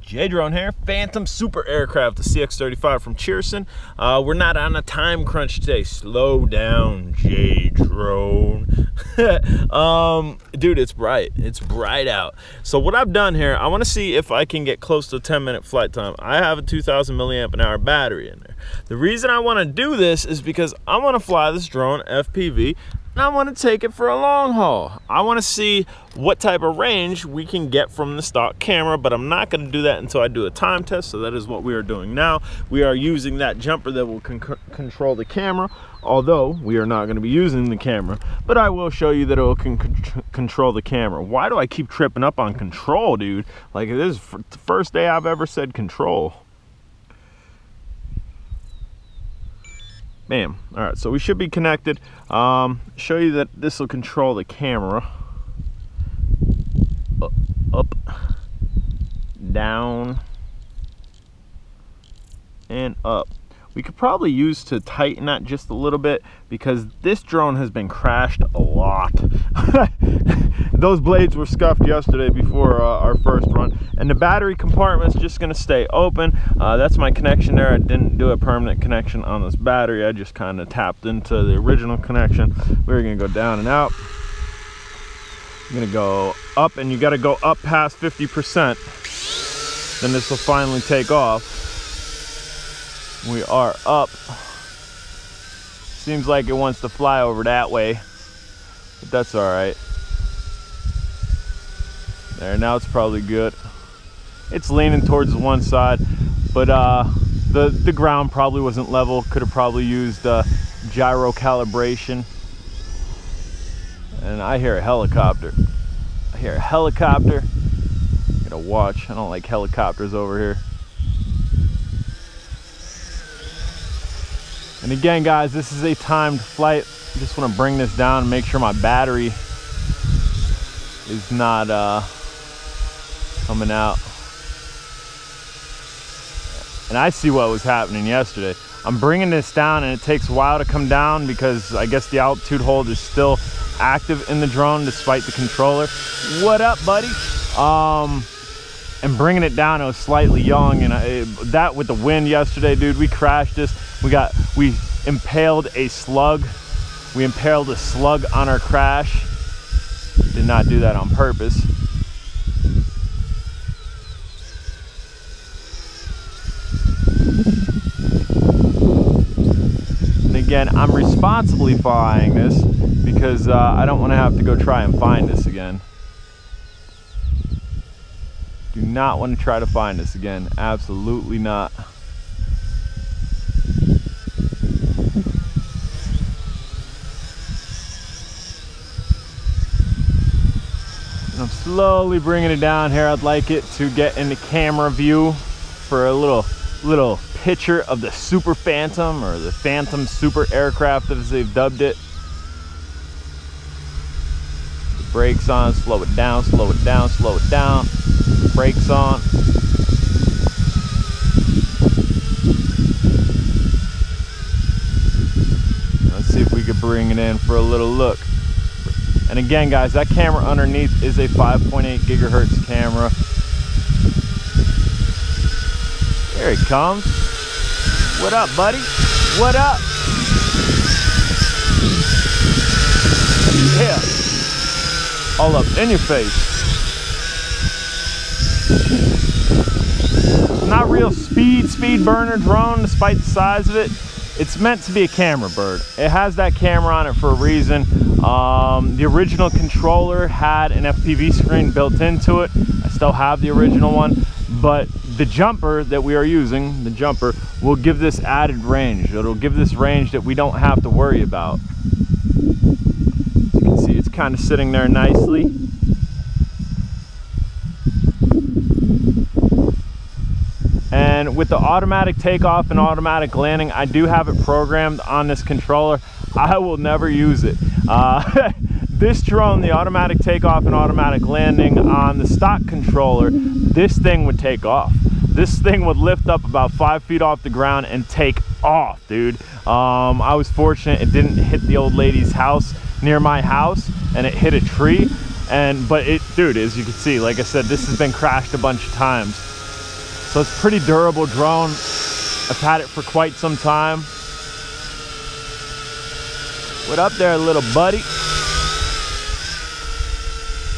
J-Drone here, Phantom Super Aircraft, the CX-35 from Cheerson. We're not on a time crunch today. Slow down, J-Drone. Dude, it's bright. It's bright out. So what I've done here, I want to see if I can get close to a 10-minute flight time. I have a 2,000 milliamp an hour battery in there. The reason I want to do this is because I want to fly this drone FPV. And I want to take it for a long haul. I want to see what type of range we can get from the stock camera, but I'm not going to do that until I do a time test. So that is what we are doing now. We are using that jumper that will control the camera, although we are not going to be using the camera, but I will show you that it will control the camera. Why do I keep tripping up on control, dude? Like, this is the first day I've ever said control. Bam. All right, so we should be connected. Show you that this will control the camera. Up, down, and up. We could probably use to tighten that just a little bit because this drone has been crashed a lot. Those blades were scuffed yesterday before our first run, and the battery compartment's just gonna stay open. That's my connection there. I didn't do a permanent connection on this battery. I just kind of tapped into the original connection. We're gonna go down and out. I'm gonna go up, and you gotta go up past 50%. Then this will finally take off. We are up. Seems like it wants to fly over that way, but that's all right. There, now it's probably good. It's leaning towards one side, but the ground probably wasn't level. Could have probably used gyro calibration. And I hear a helicopter. I hear a helicopter. Gotta watch. I don't like helicopters over here. And again, guys, this is a timed flight. I just want to bring this down and make sure my battery is not coming out. And I see what was happening yesterday. I'm bringing this down, and it takes a while to come down because I guess the altitude hold is still active in the drone despite the controller. What up, buddy? And bringing it down, it was slightly young, and that with the wind yesterday, dude, we crashed this. We impaled a slug. We impaled a slug on our crash. Did not do that on purpose. And again, I'm responsibly flying this because I don't want to have to go try and find this again. Do not want to try to find this again. Absolutely not. And I'm slowly bringing it down here. I'd like it to get into camera view for a little picture of the Super Phantom, or the Phantom Super Aircraft as they've dubbed it. The brakes on, slow it down, slow it down, slow it down. Brakes on. Let's see if we could bring it in for a little look. And again, guys, that camera underneath is a 5.8 gigahertz camera. There he comes. What up, buddy? What up? Yeah. All up in your face. Not real speed burner drone despite the size of it. It's meant to be a camera bird. It has that camera on it for a reason. The original controller had an FPV screen built into it. I still have the original one, but the jumper that we are using, the jumper, will give this added range. It'll give this range that we don't have to worry about. As you can see, it's kind of sitting there nicely. And with the automatic takeoff and automatic landing, I do have it programmed on this controller. I will never use it. This drone, the automatic takeoff and automatic landing on the stock controller, this thing would take off. This thing would lift up about 5 feet off the ground and take off, dude. I was fortunate it didn't hit the old lady's house near my house, and it hit a tree. But it, dude, as you can see, like I said, this has been crashed a bunch of times. So it's a pretty durable drone. I've had it for quite some time. What up there, little buddy?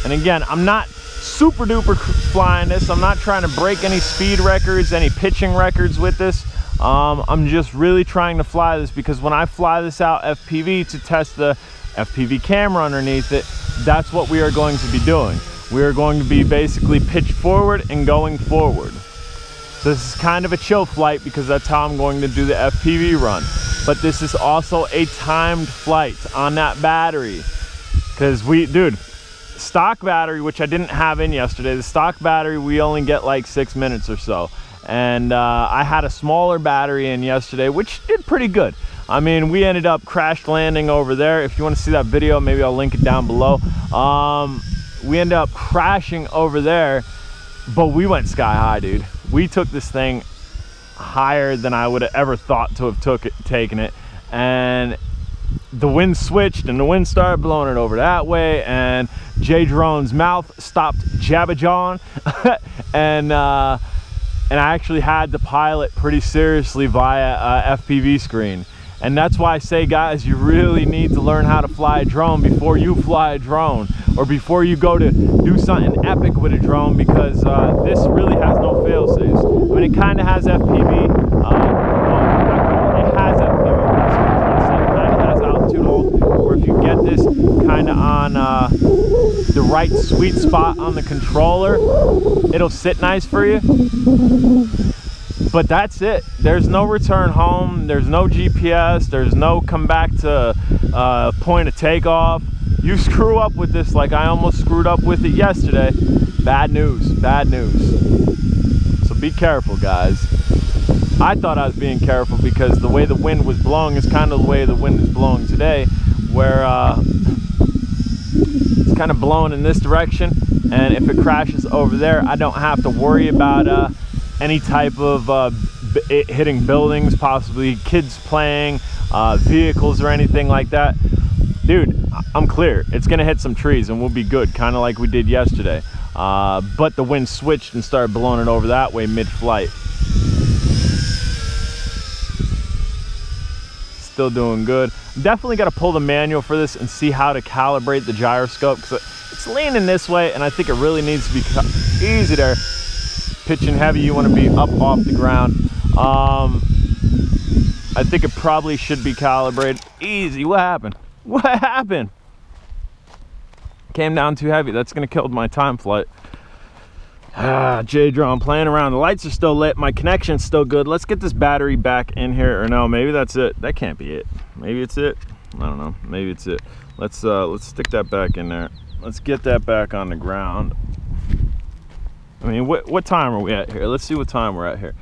And again, I'm not super duper flying this. I'm not trying to break any speed records, any pitching records with this. I'm just really trying to fly this because when I fly this out FPV to test the FPV camera underneath it, that's what we are going to be doing. We are going to be basically pitched forward and going forward. So this is kind of a chill flight because that's how I'm going to do the FPV run. But this is also a timed flight on that battery. Because dude, stock battery, which I didn't have in yesterday, the stock battery, we only get like 6 minutes or so. And I had a smaller battery in yesterday, which did pretty good. I mean, we ended up crash landing over there. If you want to see that video, maybe I'll link it down below. We ended up crashing over there, but we went sky high, dude. We took this thing higher than I would have ever thought to have taken it. And the wind switched and the wind started blowing it over that way, and J Drone's mouth stopped jabba-jawing. and I actually had to pilot pretty seriously via a FPV screen. And that's why I say, guys, you really need to learn how to fly a drone before you fly a drone, or before you go to do something epic with a drone, because this really has no fail-safes. I mean, it kind of has FPV. It has FPV. It kind of has altitude hold, or if you get this kind of on the right sweet spot on the controller, it'll sit nice for you. But that's it. There's no return home. There's no GPS. There's no come back to point of takeoff. You screw up with this like I almost screwed up with it yesterday. Bad news. Bad news. So be careful, guys. I thought I was being careful because the way the wind was blowing is kind of the way the wind is blowing today, where it's kind of blowing in this direction, and if it crashes over there, I don't have to worry about any type of it hitting buildings, possibly kids playing, vehicles or anything like that. Dude, I'm clear. It's gonna hit some trees and we'll be good, kind of like we did yesterday. But the wind switched and started blowing it over that way mid-flight. Still doing good. Definitely got to pull the manual for this and see how to calibrate the gyroscope, because it's leaning this way and I think it really needs to be easy there. Pitching heavy, you want to be up off the ground. I think it probably should be calibrated easy. What happened? What happened? Came down too heavy. That's gonna kill my time flight. J Drone playing around. The lights are still lit. My connection's still good. Let's get this battery back in here. Or no, maybe that's it. That can't be it. Maybe it's it. I don't know. Maybe it's it. Let's stick that back in there. Let's get that back on the ground. I mean, what time are we at here? Let's see what time we're at here,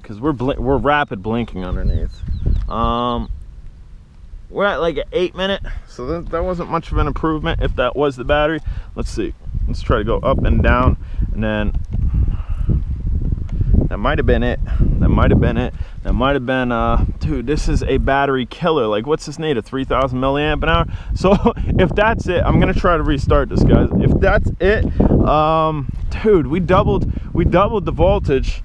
because we're rapid blinking underneath. We're at like an 8 minute, so that wasn't much of an improvement if that was the battery. Let's see. Let's try to go up and down, and then that might have been it. That might have been it. That might have been dude, this is a battery killer. Like, what's this need? A 3,000 milliamp an hour? So if that's it, I'm gonna try to restart this, guys. If that's it, dude, we doubled the voltage,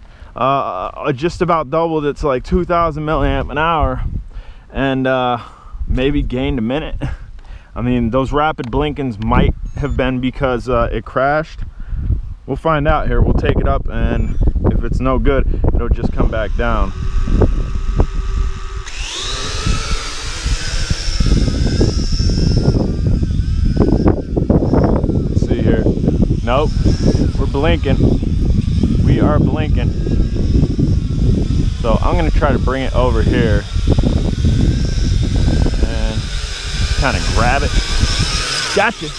just about doubled it to like 2,000 milliamp an hour, and maybe gained a minute. I mean, those rapid blinkings might have been because it crashed. We'll find out here. We'll take it up, and if it's no good, it'll just come back down. Let's see here. Nope, we're blinking. We are blinking. So I'm gonna try to bring it over here and kind of grab it. Gotcha.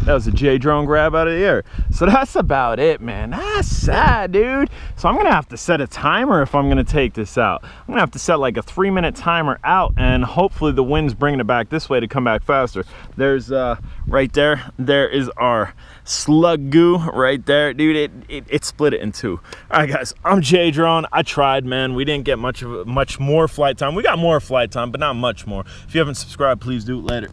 That was a J Drone grab out of the air. So that's about it, man. That's sad, dude. So I'm gonna have to set a timer if I'm gonna take this out. I'm gonna have to set like a 3-minute timer out, and hopefully the wind's bringing it back this way to come back faster. There's right there, there is our slug goo right there, dude. It split it in two. All right, guys, I'm J Drone. I tried, man. We didn't get much more flight time. We got more flight time, but not much more. If you haven't subscribed, please do. Later.